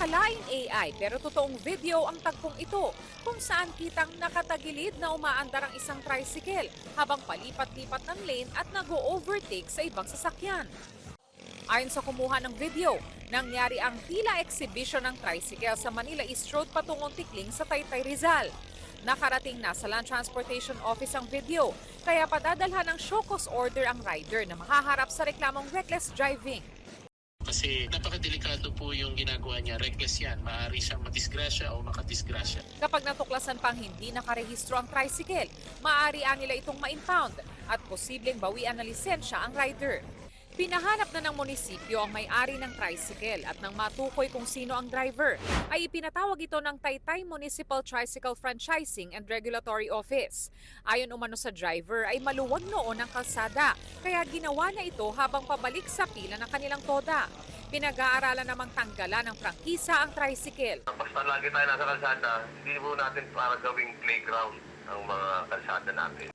Akalaing AI pero totoong video ang tagpong ito kung saan kitang nakatagilid na umaandar ang isang tricycle habang palipat-lipat ng lane at nag-o-overtake sa ibang sasakyan. Ayon sa kumuha ng video, nangyari ang tila exhibition ng tricycle sa Manila East Road patungong Tikling sa Taytay, Rizal. Nakarating na sa Land Transportation Office ang video, kaya padadalhan ng show cause order ang rider na mahaharap sa reklamong reckless driving. Kasi napakadelikado po yung ginagawa niya. Reckless yan. Maaari siyang madisgrasya o makadisgrasya. Kapag natuklasan pang hindi nakarehistro ang tricycle, maaari nila itong ma-impound at posibleng bawian ng lisensya ang rider. Pinahanap na ng munisipyo ang may-ari ng tricycle at nang matukoy kung sino ang driver, ay ipinatawag ito ng Taytay Municipal Tricycle Franchising and Regulatory Office. Ayon umano sa driver ay maluwag noon ang kalsada, kaya ginawa na ito habang pabalik sa pila ng kanilang toda. Pinag-aaralan namang tanggalan ng prangkisa ang tricycle. Basta lagi tayo nasa kalsada, hindi po natin para gawing playground ang mga kalsada natin.